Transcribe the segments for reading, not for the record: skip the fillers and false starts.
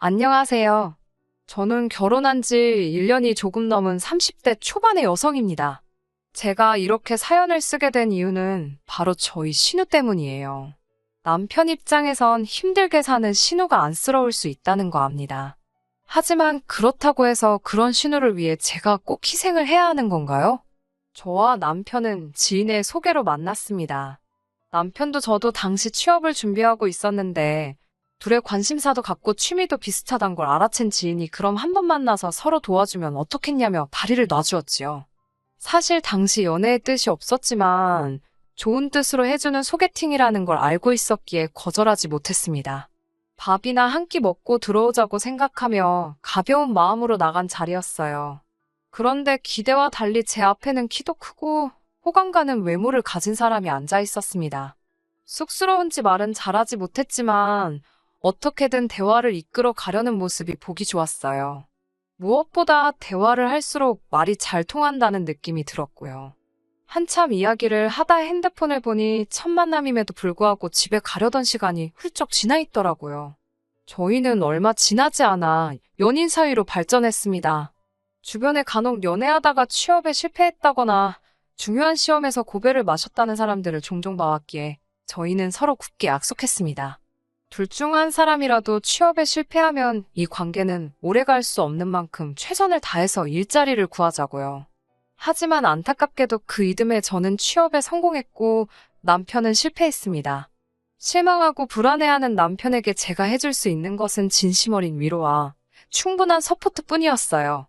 안녕하세요. 저는 결혼한 지 1년이 조금 넘은 30대 초반의 여성입니다. 제가 이렇게 사연을 쓰게 된 이유는 바로 저희 신우 때문이에요. 남편 입장에선 힘들게 사는 신우가 안쓰러울 수 있다는 거 압니다. 하지만 그렇다고 해서 그런 신우를 위해 제가 꼭 희생을 해야 하는 건가요? 저와 남편은 지인의 소개로 만났습니다. 남편도 저도 당시 취업을 준비하고 있었는데 둘의 관심사도 같고 취미도 비슷하단 걸 알아챈 지인이 그럼 한번 만나서 서로 도와주면 어떻겠냐며 다리를 놔주었지요. 사실 당시 연애의 뜻이 없었지만 좋은 뜻으로 해주는 소개팅이라는 걸 알고 있었기에 거절하지 못했습니다. 밥이나 한 끼 먹고 들어오자고 생각하며 가벼운 마음으로 나간 자리였어요. 그런데 기대와 달리 제 앞에는 키도 크고 호감 가는 외모를 가진 사람이 앉아 있었습니다. 쑥스러운지 말은 잘하지 못했지만 어떻게든 대화를 이끌어 가려는 모습이 보기 좋았어요. 무엇보다 대화를 할수록 말이 잘 통한다는 느낌이 들었고요. 한참 이야기를 하다 핸드폰을 보니 첫 만남임에도 불구하고 집에 가려던 시간이 훌쩍 지나 있더라고요. 저희는 얼마 지나지 않아 연인 사이로 발전했습니다. 주변에 간혹 연애하다가 취업에 실패했다거나 중요한 시험에서 고배를 마셨다는 사람들을 종종 봐왔기에 저희는 서로 굳게 약속했습니다. 둘 중 한 사람이라도 취업에 실패하면 이 관계는 오래 갈 수 없는 만큼 최선을 다해서 일자리를 구하자고요. 하지만 안타깝게도 그 이듬해 저는 취업에 성공했고 남편은 실패했습니다. 실망하고 불안해하는 남편에게 제가 해줄 수 있는 것은 진심 어린 위로와 충분한 서포트뿐이었어요.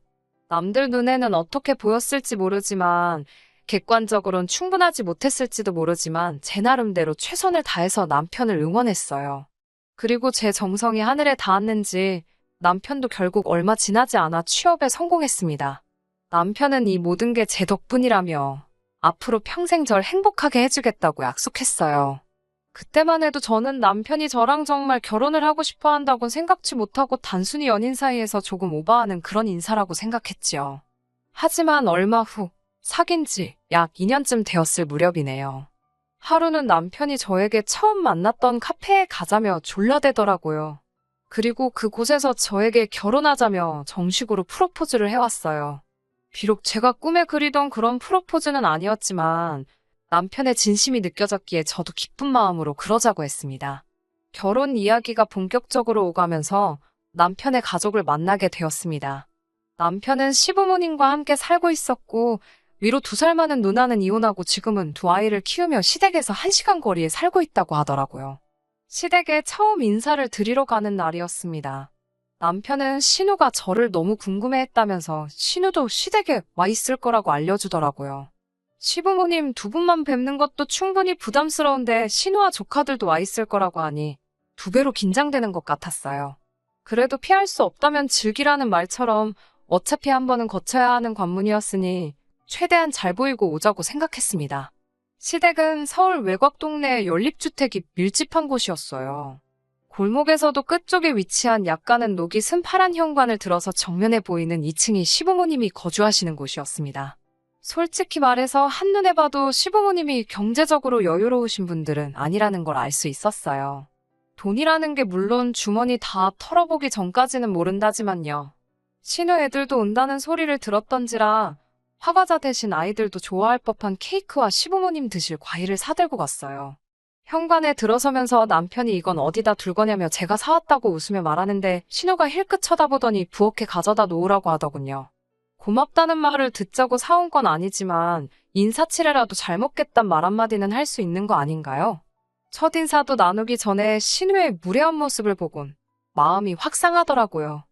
남들 눈에는 어떻게 보였을지 모르지만 객관적으론 충분하지 못했을지도 모르지만 제 나름대로 최선을 다해서 남편을 응원했어요. 그리고 제 정성이 하늘에 닿았는지 남편도 결국 얼마 지나지 않아 취업에 성공했습니다. 남편은 이 모든 게 제 덕분이라며 앞으로 평생 절 행복하게 해주겠다고 약속했어요. 그때만 해도 저는 남편이 저랑 정말 결혼을 하고 싶어 한다곤 생각지 못하고 단순히 연인 사이에서 조금 오버하는 그런 인사라고 생각했지요. 하지만 얼마 후 사귄 지 약 2년쯤 되었을 무렵이네요. 하루는 남편이 저에게 처음 만났던 카페에 가자며 졸라대더라고요. 그리고 그곳에서 저에게 결혼하자며 정식으로 프로포즈를 해왔어요. 비록 제가 꿈에 그리던 그런 프로포즈는 아니었지만 남편의 진심이 느껴졌기에 저도 기쁜 마음으로 그러자고 했습니다. 결혼 이야기가 본격적으로 오가면서 남편의 가족을 만나게 되었습니다. 남편은 시부모님과 함께 살고 있었고 위로 2살 많은 누나는 이혼하고 지금은 2아이를 키우며 시댁에서 1시간 거리에 살고 있다고 하더라고요. 시댁에 처음 인사를 드리러 가는 날이었습니다. 남편은 신우가 저를 너무 궁금해했다면서 신우도 시댁에 와 있을 거라고 알려주더라고요. 시부모님 2분만 뵙는 것도 충분히 부담스러운데 신우와 조카들도 와 있을 거라고 하니 2배로 긴장되는 것 같았어요. 그래도 피할 수 없다면 즐기라는 말처럼 어차피 한 번은 거쳐야 하는 관문이었으니 최대한 잘 보이고 오자고 생각했습니다. 시댁은 서울 외곽 동네의 연립주택이 밀집한 곳이었어요. 골목에서도 끝쪽에 위치한 약간은 녹이 쓴 파란 현관을 들어서 정면에 보이는 2층이 시부모님이 거주하시는 곳이었습니다. 솔직히 말해서 한눈에 봐도 시부모님이 경제적으로 여유로우신 분들은 아니라는 걸 알 수 있었어요. 돈이라는 게 물론 주머니 다 털어보기 전까지는 모른다지만요. 신우 애들도 온다는 소리를 들었던지라 화과자 대신 아이들도 좋아할 법한 케이크와 시부모님 드실 과일을 사들고 갔어요. 현관에 들어서면서 남편이 이건 어디다 둘 거냐며 제가 사왔다고 웃으며 말하는데 신우가 힐끗 쳐다보더니 부엌에 가져다 놓으라고 하더군요. 고맙다는 말을 듣자고 사온 건 아니지만 인사치레라도 잘 먹겠단 말 한마디는 할 수 있는 거 아닌가요? 첫인사도 나누기 전에 신우의 무례한 모습을 보곤 마음이 확 상하더라고요.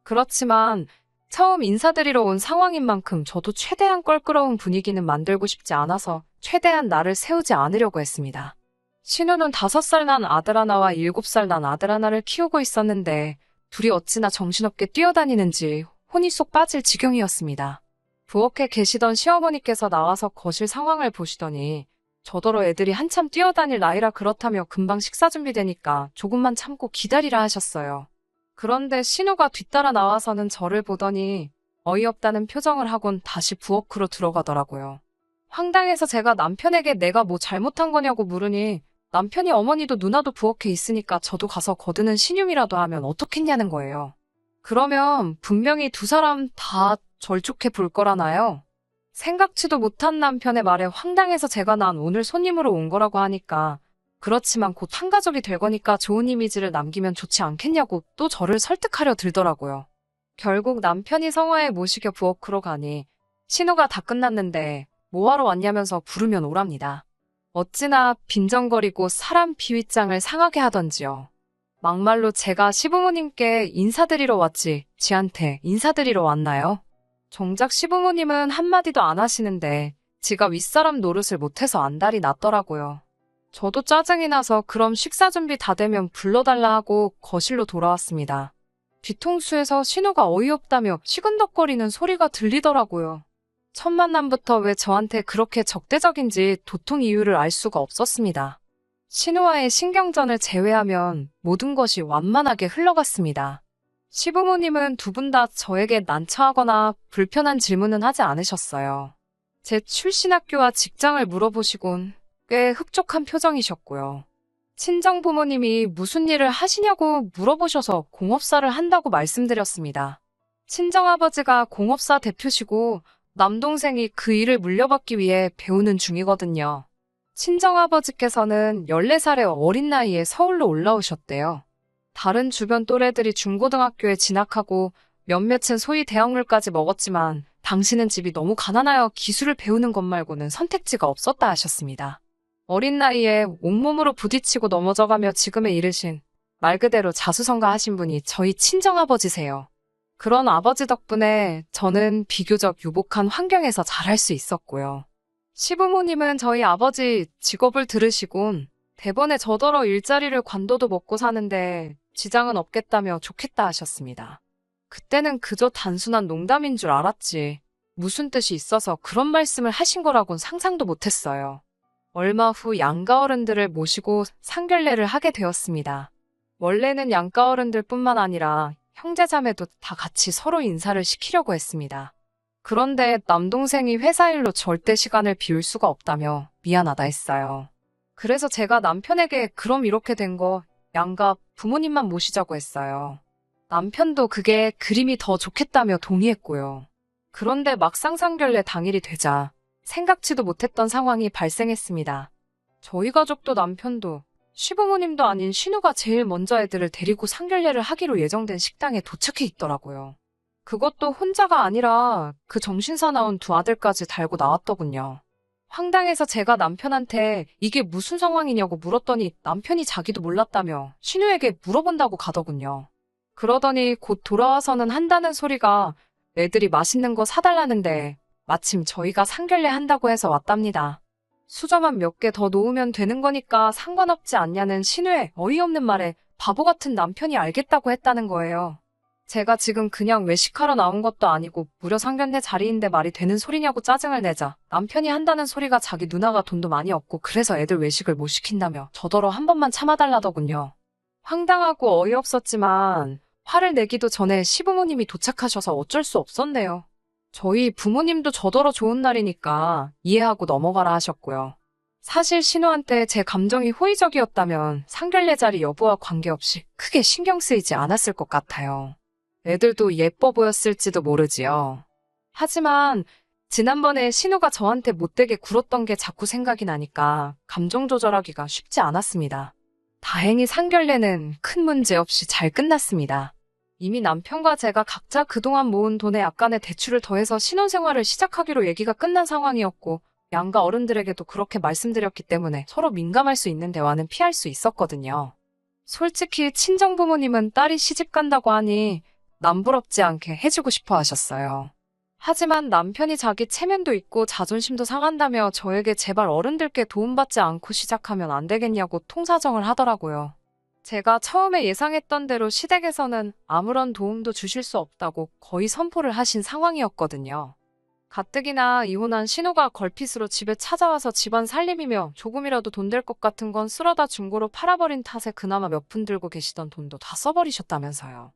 그렇지만 처음 인사드리러 온 상황인 만큼 저도 최대한 껄끄러운 분위기는 만들고 싶지 않아서 최대한 나를 세우지 않으려고 했습니다. 신우는 5살 난 아들 하나와 7살 난 아들 하나를 키우고 있었는데 둘이 어찌나 정신없게 뛰어다니는지 혼이 쏙 빠질 지경이었습니다. 부엌에 계시던 시어머니께서 나와서 거실 상황을 보시더니 저더러 애들이 한참 뛰어다닐 나이라 그렇다며 금방 식사 준비되니까 조금만 참고 기다리라 하셨어요. 그런데 신우가 뒤따라 나와서는 저를 보더니 어이없다는 표정을 하곤 다시 부엌으로 들어가더라고요. 황당해서 제가 남편에게 내가 뭐 잘못한 거냐고 물으니 남편이 어머니도 누나도 부엌에 있으니까 저도 가서 거드는 신용이라도 하면 어떻겠냐는 거예요. 그러면 분명히 두 사람 다 절 좋게 볼 거라나요? 생각지도 못한 남편의 말에 황당해서 제가 난 오늘 손님으로 온 거라고 하니까 그렇지만 곧 한 가족이 될 거니까 좋은 이미지를 남기면 좋지 않겠냐고 또 저를 설득하려 들더라고요. 결국 남편이 성화에 모시겨 부엌으로 가니 신호가 다 끝났는데 뭐하러 왔냐면서 부르면 오랍니다. 어찌나 빈정거리고 사람 비윗장을 상하게 하던지요. 막말로 제가 시부모님께 인사드리러 왔지 지한테 인사드리러 왔나요? 정작 시부모님은 한마디도 안 하시는데 지가 윗사람 노릇을 못해서 안달이 났더라고요. 저도 짜증이 나서 그럼 식사 준비 다 되면 불러달라 하고 거실로 돌아왔습니다. 뒤통수에서 신호가 어이없다며 시근덕거리는 소리가 들리더라고요. 첫 만남부터 왜 저한테 그렇게 적대적인지 도통 이유를 알 수가 없었습니다. 신우와의 신경전을 제외하면 모든 것이 완만하게 흘러갔습니다. 시부모님은 두 분 다 저에게 난처하거나 불편한 질문은 하지 않으셨어요. 제 출신 학교와 직장을 물어보시곤 꽤 흡족한 표정이셨고요. 친정부모님이 무슨 일을 하시냐고 물어보셔서 공업사를 한다고 말씀드렸습니다. 친정아버지가 공업사 대표시고 남동생이 그 일을 물려받기 위해 배우는 중이거든요. 친정아버지께서는 14살의 어린 나이에 서울로 올라오셨대요. 다른 주변 또래들이 중고등학교에 진학하고 몇몇은 소위 대학물까지 먹었지만 당신은 집이 너무 가난하여 기술을 배우는 것 말고는 선택지가 없었다 하셨습니다. 어린 나이에 온몸으로 부딪히고 넘어져가며 지금에 이르신 말 그대로 자수성가하신 분이 저희 친정아버지세요. 그런 아버지 덕분에 저는 비교적 유복한 환경에서 자랄 수 있었고요. 시부모님은 저희 아버지 직업을 들으시곤 대번에 저더러 일자리를 관둬도 먹고 사는데 지장은 없겠다며 좋겠다 하셨습니다. 그때는 그저 단순한 농담인 줄 알았지 무슨 뜻이 있어서 그런 말씀을 하신 거라곤 상상도 못했어요. 얼마 후 양가 어른들을 모시고 상견례를 하게 되었습니다. 원래는 양가 어른들뿐만 아니라 형제자매도 다 같이 서로 인사를 시키려고 했습니다. 그런데 남동생이 회사 일로 절대 시간을 비울 수가 없다며 미안하다 했어요. 그래서 제가 남편에게 그럼 이렇게 된 거 양가 부모님만 모시자고 했어요. 남편도 그게 그림이 더 좋겠다며 동의했고요. 그런데 막상 상견례 당일이 되자 생각지도 못했던 상황이 발생했습니다. 저희 가족도 남편도 시부모님도 아닌 신우가 제일 먼저 애들을 데리고 상견례를 하기로 예정된 식당에 도착해 있더라고요. 그것도 혼자가 아니라 그 정신사나운 두 아들까지 달고 나왔더군요. 황당해서 제가 남편한테 이게 무슨 상황이냐고 물었더니 남편이 자기도 몰랐다며 신우에게 물어본다고 가더군요. 그러더니 곧 돌아와서는 한다는 소리가 애들이 맛있는 거 사달라는데 마침 저희가 상견례 한다고 해서 왔답니다. 수저만 몇 개 더 놓으면 되는 거니까 상관없지 않냐는 신우의 어이없는 말에 바보 같은 남편이 알겠다고 했다는 거예요. 제가 지금 그냥 외식하러 나온 것도 아니고 무려 상견례 자리인데 말이 되는 소리냐고 짜증을 내자 남편이 한다는 소리가 자기 누나가 돈도 많이 없고 그래서 애들 외식을 못 시킨다며 저더러 한 번만 참아달라더군요. 황당하고 어이없었지만 화를 내기도 전에 시부모님이 도착하셔서 어쩔 수 없었네요. 저희 부모님도 저더러 좋은 날이니까 이해하고 넘어가라 하셨고요. 사실 신우한테 제 감정이 호의적이었다면 상견례 자리 여부와 관계없이 크게 신경 쓰이지 않았을 것 같아요. 애들도 예뻐 보였을지도 모르지요. 하지만 지난번에 신우가 저한테 못되게 굴었던 게 자꾸 생각이 나니까 감정 조절하기가 쉽지 않았습니다. 다행히 상견례는 큰 문제 없이 잘 끝났습니다. 이미 남편과 제가 각자 그동안 모은 돈에 약간의 대출을 더해서 신혼생활을 시작하기로 얘기가 끝난 상황이었고 양가 어른들에게도 그렇게 말씀드렸기 때문에 서로 민감할 수 있는 대화는 피할 수 있었거든요. 솔직히 친정부모님은 딸이 시집 간다고 하니 남부럽지 않게 해주고 싶어 하셨어요. 하지만 남편이 자기 체면도 있고 자존심도 상한다며 저에게 제발 어른들께 도움받지 않고 시작하면 안 되겠냐고 통사정을 하더라고요. 제가 처음에 예상했던 대로 시댁에서는 아무런 도움도 주실 수 없다고 거의 선포를 하신 상황이었거든요. 가뜩이나 이혼한 신우가 걸핏으로 집에 찾아와서 집안 살림이며 조금이라도 돈 될 것 같은 건 쓸어다 중고로 팔아버린 탓에 그나마 몇 푼 들고 계시던 돈도 다 써버리셨다면서요.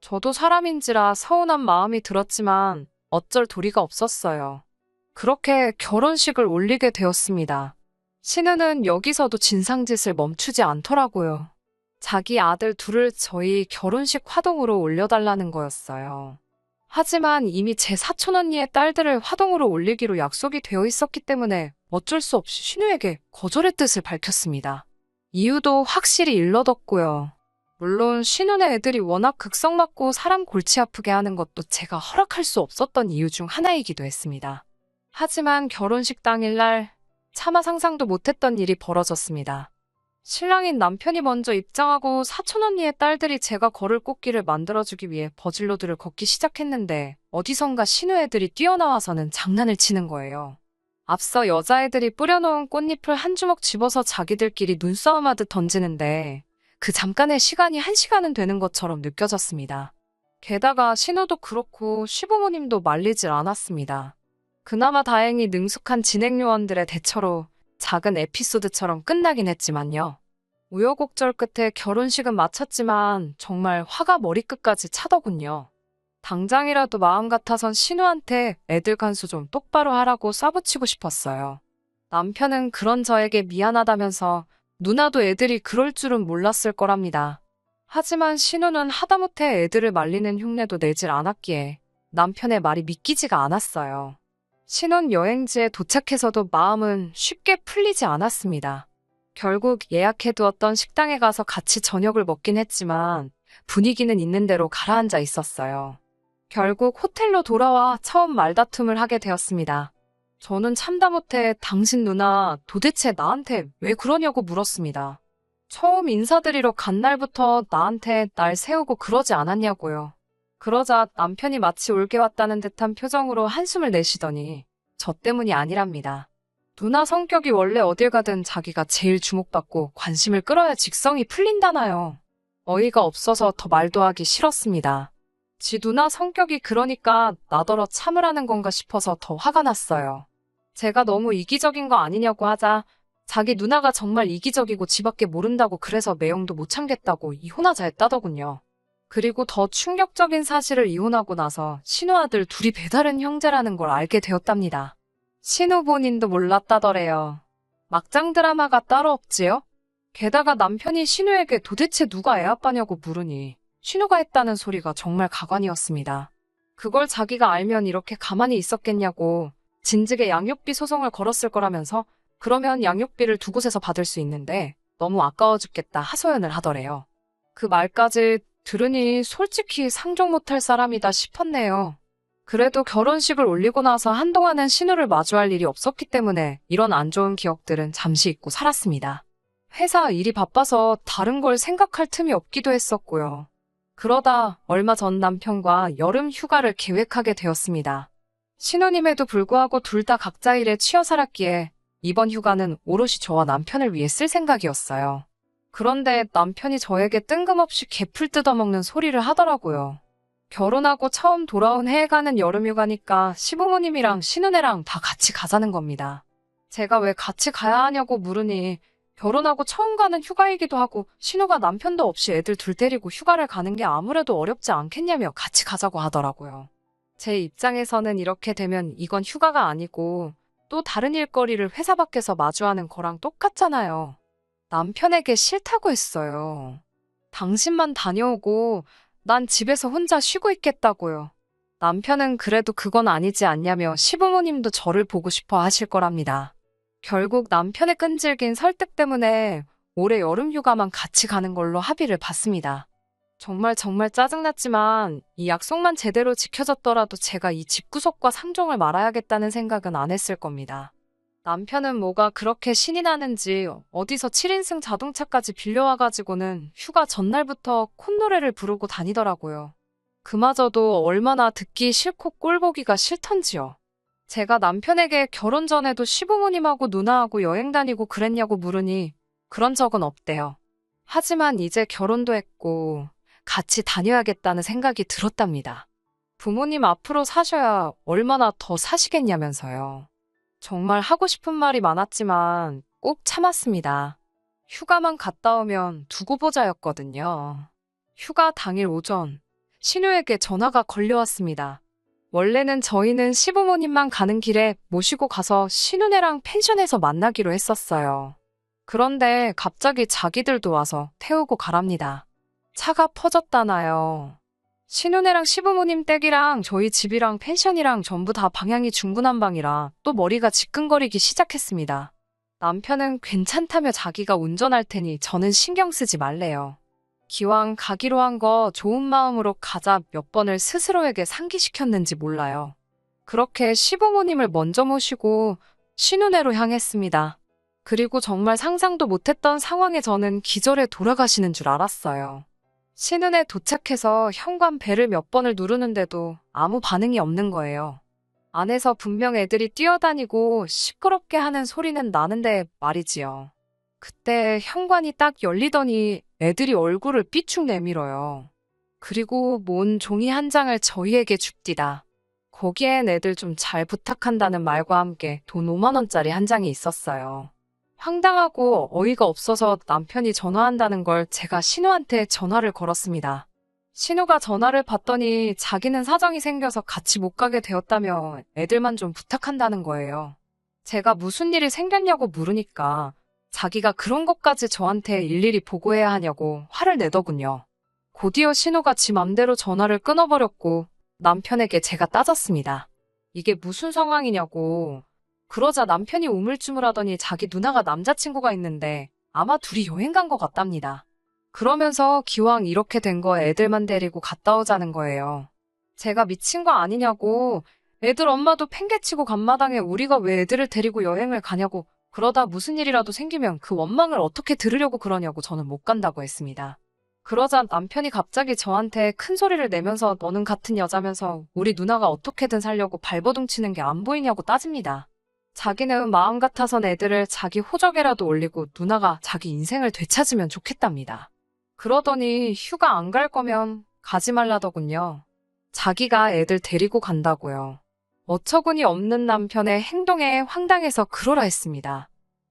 저도 사람인지라 서운한 마음이 들었지만 어쩔 도리가 없었어요. 그렇게 결혼식을 올리게 되었습니다. 신우는 여기서도 진상짓을 멈추지 않더라고요. 자기 아들 둘을 저희 결혼식 화동으로 올려달라는 거였어요. 하지만 이미 제 사촌 언니의 딸들을 화동으로 올리기로 약속이 되어 있었기 때문에 어쩔 수 없이 신우에게 거절의 뜻을 밝혔습니다. 이유도 확실히 일러뒀고요. 물론 신우네 애들이 워낙 극성 맞고 사람 골치 아프게 하는 것도 제가 허락할 수 없었던 이유 중 하나이기도 했습니다. 하지만 결혼식 당일날 차마 상상도 못했던 일이 벌어졌습니다. 신랑인 남편이 먼저 입장하고 사촌 언니의 딸들이 제가 걸을 꽃길을 만들어주기 위해 버질로드를 걷기 시작했는데 어디선가 신우 애들이 뛰어나와서는 장난을 치는 거예요. 앞서 여자애들이 뿌려놓은 꽃잎을 한 주먹 집어서 자기들끼리 눈싸움하듯 던지는데 그 잠깐의 시간이 1시간은 되는 것처럼 느껴졌습니다. 게다가 신우도 그렇고 시부모님도 말리질 않았습니다. 그나마 다행히 능숙한 진행요원들의 대처로 작은 에피소드처럼 끝나긴 했지만요. 우여곡절 끝에 결혼식은 마쳤지만 정말 화가 머리끝까지 차더군요. 당장이라도 마음 같아선 신우한테 애들 간수 좀 똑바로 하라고 쏴붙이고 싶었어요. 남편은 그런 저에게 미안하다면서 누나도 애들이 그럴 줄은 몰랐을 거랍니다. 하지만 신우는 하다못해 애들을 말리는 흉내도 내질 않았기에 남편의 말이 믿기지가 않았어요. 신혼 여행지에 도착해서도 마음은 쉽게 풀리지 않았습니다. 결국 예약해두었던 식당에 가서 같이 저녁을 먹긴 했지만 분위기는 있는 대로 가라앉아 있었어요. 결국 호텔로 돌아와 처음 말다툼을 하게 되었습니다. 저는 참다 못해 당신 누나 도대체 나한테 왜 그러냐고 물었습니다. 처음 인사드리러 간 날부터 나한테 날 세우고 그러지 않았냐고요. 그러자 남편이 마치 올게 왔다는 듯한 표정으로 한숨을 내쉬더니 저 때문이 아니랍니다. 누나 성격이 원래 어딜 가든 자기가 제일 주목받고 관심을 끌어야 직성이 풀린다나요. 어이가 없어서 더 말도 하기 싫었습니다. 지 누나 성격이 그러니까 나더러 참으라는 건가 싶어서 더 화가 났어요. 제가 너무 이기적인 거 아니냐고 하자 자기 누나가 정말 이기적이고 지밖에 모른다고 그래서 매형도 못 참겠다고 이혼하자 했다더군요. 그리고 더 충격적인 사실을 이혼하고 나서 신우 아들 둘이 배다른 형제라는 걸 알게 되었답니다. 신우 본인도 몰랐다더래요. 막장 드라마가 따로 없지요? 게다가 남편이 신우에게 도대체 누가 애아빠냐고 물으니 신우가 했다는 소리가 정말 가관이었습니다. 그걸 자기가 알면 이렇게 가만히 있었겠냐고 진즉에 양육비 소송을 걸었을 거라면서 그러면 양육비를 두 곳에서 받을 수 있는데 너무 아까워 죽겠다 하소연을 하더래요. 그 말까지 들으니 솔직히 상종 못할 사람이다 싶었네요. 그래도 결혼식을 올리고 나서 한동안은 신우를 마주할 일이 없었기 때문에 이런 안 좋은 기억들은 잠시 잊고 살았습니다. 회사 일이 바빠서 다른 걸 생각할 틈이 없기도 했었고요. 그러다 얼마 전 남편과 여름 휴가를 계획하게 되었습니다. 신혼임에도 불구하고 둘 다 각자 일에 치여 살았기에 이번 휴가는 오롯이 저와 남편을 위해 쓸 생각이었어요. 그런데 남편이 저에게 뜬금없이 개풀 뜯어먹는 소리를 하더라고요. 결혼하고 처음 돌아온 해에 가는 여름휴가니까 시부모님이랑 신우네랑 다 같이 가자는 겁니다. 제가 왜 같이 가야 하냐고 물으니 결혼하고 처음 가는 휴가이기도 하고 신우가 남편도 없이 애들 둘 데리고 휴가를 가는 게 아무래도 어렵지 않겠냐며 같이 가자고 하더라고요. 제 입장에서는 이렇게 되면 이건 휴가가 아니고 또 다른 일거리를 회사 밖에서 마주하는 거랑 똑같잖아요. 남편에게 싫다고 했어요. 당신만 다녀오고 난 집에서 혼자 쉬고 있겠다고요. 남편은 그래도 그건 아니지 않냐며 시부모님도 저를 보고 싶어 하실 거랍니다. 결국 남편의 끈질긴 설득 때문에 올해 여름휴가만 같이 가는 걸로 합의를 봤습니다. 정말 짜증났지만 이 약속만 제대로 지켜졌더라도 제가 이 집구석과 상종을 말아야겠다는 생각은 안 했을 겁니다. 남편은 뭐가 그렇게 신이 나는지 어디서 7인승 자동차까지 빌려와가지고는 휴가 전날부터 콧노래를 부르고 다니더라고요. 그마저도 얼마나 듣기 싫고 꼴보기가 싫던지요. 제가 남편에게 결혼 전에도 시부모님하고 누나하고 여행 다니고 그랬냐고 물으니 그런 적은 없대요. 하지만 이제 결혼도 했고 같이 다녀야겠다는 생각이 들었답니다. 부모님 앞으로 사셔야 얼마나 더 사시겠냐면서요. 정말 하고 싶은 말이 많았지만 꼭 참았습니다. 휴가만 갔다 오면 두고 보자였거든요. 휴가 당일 오전, 신우에게 전화가 걸려왔습니다. 원래는 저희는 시부모님만 가는 길에 모시고 가서 신우네랑 펜션에서 만나기로 했었어요. 그런데 갑자기 자기들도 와서 태우고 가랍니다. 차가 퍼졌다나요. 신우네랑 시부모님 댁이랑 저희 집이랑 펜션이랑 전부 다 방향이 중구난방이라 또 머리가 지끈거리기 시작했습니다. 남편은 괜찮다며 자기가 운전할 테니 저는 신경 쓰지 말래요. 기왕 가기로 한 거 좋은 마음으로 가자 몇 번을 스스로에게 상기시켰는지 몰라요. 그렇게 시부모님을 먼저 모시고 신우네로 향했습니다. 그리고 정말 상상도 못했던 상황에 저는 기절해 돌아가시는 줄 알았어요. 신은에 도착해서 현관 벨을 몇 번을 누르는데도 아무 반응이 없는 거예요. 안에서 분명 애들이 뛰어다니고 시끄럽게 하는 소리는 나는데 말이지요. 그때 현관이 딱 열리더니 애들이 얼굴을 삐축 내밀어요. 그리고 뭔 종이 한 장을 저희에게 줍디다. 거기엔 애들 좀 잘 부탁한다는 말과 함께 돈 5만 원짜리 한 장이 있었어요. 황당하고 어이가 없어서 남편이 전화한다는 걸 제가 신우한테 전화를 걸었습니다. 신우가 전화를 받더니 자기는 사정이 생겨서 같이 못 가게 되었다며 애들만 좀 부탁한다는 거예요. 제가 무슨 일이 생겼냐고 물으니까 자기가 그런 것까지 저한테 일일이 보고해야 하냐고 화를 내더군요. 곧이어 신우가 지 맘대로 전화를 끊어버렸고 남편에게 제가 따졌습니다. 이게 무슨 상황이냐고. 그러자 남편이 우물쭈물하더니 자기 누나가 남자친구가 있는데 아마 둘이 여행 간 것 같답니다. 그러면서 기왕 이렇게 된 거 애들만 데리고 갔다 오자는 거예요. 제가 미친 거 아니냐고, 애들 엄마도 팽개치고 간마당에 우리가 왜 애들을 데리고 여행을 가냐고, 그러다 무슨 일이라도 생기면 그 원망을 어떻게 들으려고 그러냐고 저는 못 간다고 했습니다. 그러자 남편이 갑자기 저한테 큰 소리를 내면서 너는 같은 여자면서 우리 누나가 어떻게든 살려고 발버둥 치는 게 안 보이냐고 따집니다. 자기는 마음 같아선 애들을 자기 호적에라도 올리고 누나가 자기 인생을 되찾으면 좋겠답니다. 그러더니 휴가 안 갈 거면 가지 말라더군요. 자기가 애들 데리고 간다고요. 어처구니 없는 남편의 행동에 황당해서 그러라 했습니다.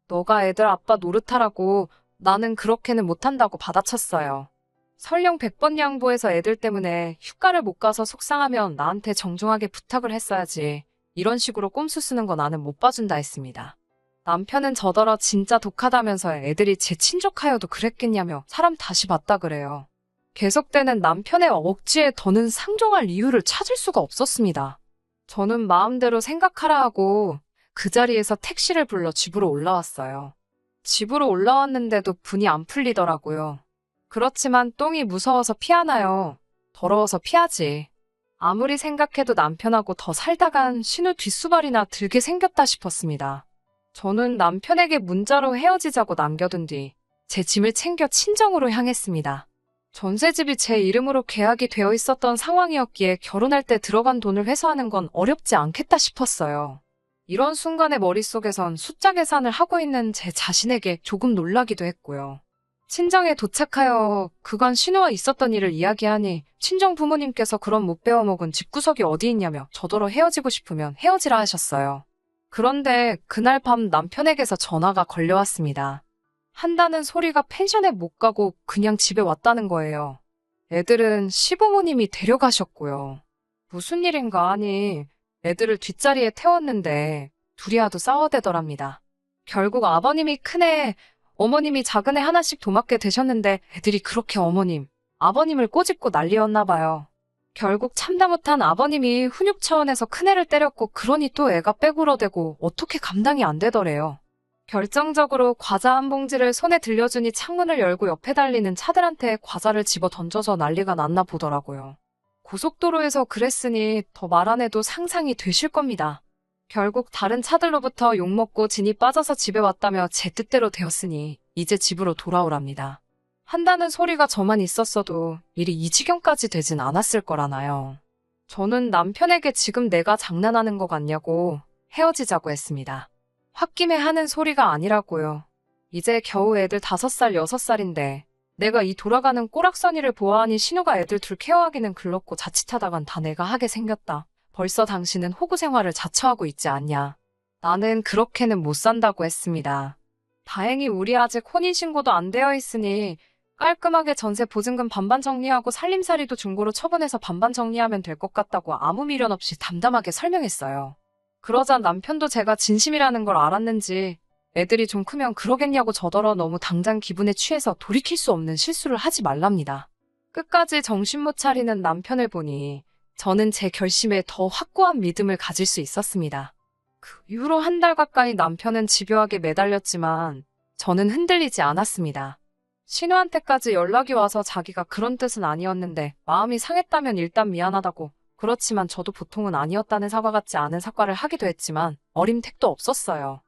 너가 애들 아빠 노릇하라고 나는 그렇게는 못한다고 받아쳤어요. 설령 100번 양보해서 애들 때문에 휴가를 못 가서 속상하면 나한테 정중하게 부탁을 했어야지. 이런 식으로 꼼수 쓰는 거 나는 못 봐준다 했습니다. 남편은 저더러 진짜 독하다면서 애들이 제 친족하여도 그랬겠냐며 사람 다시 봤다 그래요. 계속되는 남편의 억지에 더는 상종할 이유를 찾을 수가 없었습니다. 저는 마음대로 생각하라 하고 그 자리에서 택시를 불러 집으로 올라왔어요. 집으로 올라왔는데도 분이 안 풀리더라고요. 그렇지만 똥이 무서워서 피하나요? 더러워서 피하지. 아무리 생각해도 남편하고 더 살다간 신우 뒷수발이나 들게 생겼다 싶었습니다. 저는 남편에게 문자로 헤어지자고 남겨둔 뒤 제 짐을 챙겨 친정으로 향했습니다. 전셋집이 제 이름으로 계약이 되어 있었던 상황이었기에 결혼할 때 들어간 돈을 회수하는 건 어렵지 않겠다 싶었어요. 이런 순간에 머릿속에선 숫자 계산을 하고 있는 제 자신에게 조금 놀라기도 했고요. 친정에 도착하여 그간 신우와 있었던 일을 이야기하니 친정 부모님께서 그런 못 배워먹은 집구석이 어디 있냐며 저더러 헤어지고 싶으면 헤어지라 하셨어요. 그런데 그날 밤 남편에게서 전화가 걸려왔습니다. 한다는 소리가 펜션에 못 가고 그냥 집에 왔다는 거예요. 애들은 시부모님이 데려가셨고요. 무슨 일인가 하니 애들을 뒷자리에 태웠는데 둘이 하도 싸워대더랍니다. 결국 아버님이 큰애, 어머님이 작은애 하나씩 도맡게 되셨는데 애들이 그렇게 어머님, 아버님을 꼬집고 난리였나 봐요. 결국 참다 못한 아버님이 훈육 차원에서 큰애를 때렸고 그러니 또 애가 빼굴어대고 어떻게 감당이 안 되더래요. 결정적으로 과자 한 봉지를 손에 들려주니 창문을 열고 옆에 달리는 차들한테 과자를 집어 던져서 난리가 났나 보더라고요. 고속도로에서 그랬으니 더 말 안 해도 상상이 되실 겁니다. 결국 다른 차들로부터 욕먹고 진이 빠져서 집에 왔다며 제 뜻대로 되었으니 이제 집으로 돌아오랍니다. 한다는 소리가 저만 있었어도 일이 이 지경까지 되진 않았을 거라나요. 저는 남편에게 지금 내가 장난하는 거 같냐고 헤어지자고 했습니다. 홧김에 하는 소리가 아니라고요. 이제 겨우 애들 5살, 6살인데 내가 이 돌아가는 꼬락서니를 보아하니 신우가 애들 둘 케어하기는 글렀고 자칫하다간 다 내가 하게 생겼다. 벌써 당신은 호구 생활을 자처하고 있지 않냐. 나는 그렇게는 못 산다고 했습니다. 다행히 우리 아직 혼인신고도 안 되어 있으니 깔끔하게 전세 보증금 반반 정리하고 살림살이도 중고로 처분해서 반반 정리하면 될 것 같다고 아무 미련 없이 담담하게 설명했어요. 그러자 남편도 제가 진심이라는 걸 알았는지 애들이 좀 크면 그러겠냐고 저더러 너무 당장 기분에 취해서 돌이킬 수 없는 실수를 하지 말랍니다. 끝까지 정신 못 차리는 남편을 보니 저는 제 결심에 더 확고한 믿음을 가질 수 있었습니다. 그 이후로 한 달 가까이 남편은 집요하게 매달렸지만 저는 흔들리지 않았습니다. 신우한테까지 연락이 와서 자기가 그런 뜻은 아니었는데 마음이 상했다면 일단 미안하다고, 그렇지만 저도 보통은 아니었다는 사과 같지 않은 사과를 하기도 했지만 어림택도 없었어요.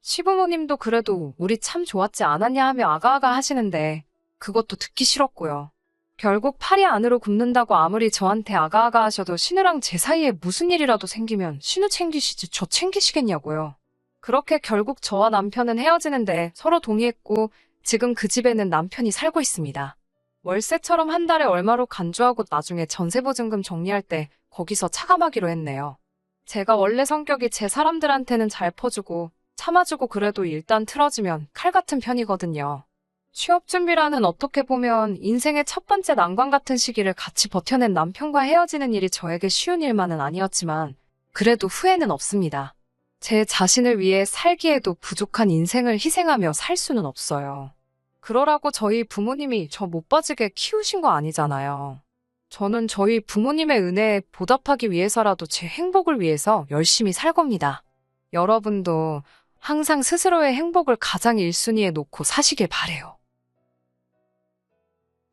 시부모님도 그래도 우리 참 좋았지 않았냐 하며 아가아가 하시는데 그것도 듣기 싫었고요. 결국 팔이 안으로 굽는다고 아무리 저한테 아가아가 하셔도 신우랑 제 사이에 무슨 일이라도 생기면 신우 챙기시지 저 챙기시겠냐고요. 그렇게 결국 저와 남편은 헤어지는데 서로 동의했고 지금 그 집에는 남편이 살고 있습니다. 월세처럼 한 달에 얼마로 간주하고 나중에 전세보증금 정리할 때 거기서 차감하기로 했네요. 제가 원래 성격이 제 사람들한테는 잘 퍼주고 참아주고 그래도 일단 틀어지면 칼 같은 편이거든요. 취업 준비라는 어떻게 보면 인생의 첫 번째 난관 같은 시기를 같이 버텨낸 남편과 헤어지는 일이 저에게 쉬운 일만은 아니었지만 그래도 후회는 없습니다. 제 자신을 위해 살기에도 부족한 인생을 희생하며 살 수는 없어요. 그러라고 저희 부모님이 저 못 빠지게 키우신 거 아니잖아요. 저는 저희 부모님의 은혜에 보답하기 위해서라도 제 행복을 위해서 열심히 살 겁니다. 여러분도 항상 스스로의 행복을 가장 1순위에 놓고 사시길 바래요.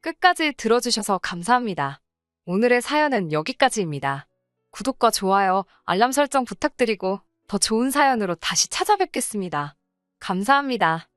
끝까지 들어주셔서 감사합니다. 오늘의 사연은 여기까지입니다. 구독과 좋아요, 알람 설정 부탁드리고 더 좋은 사연으로 다시 찾아뵙겠습니다. 감사합니다.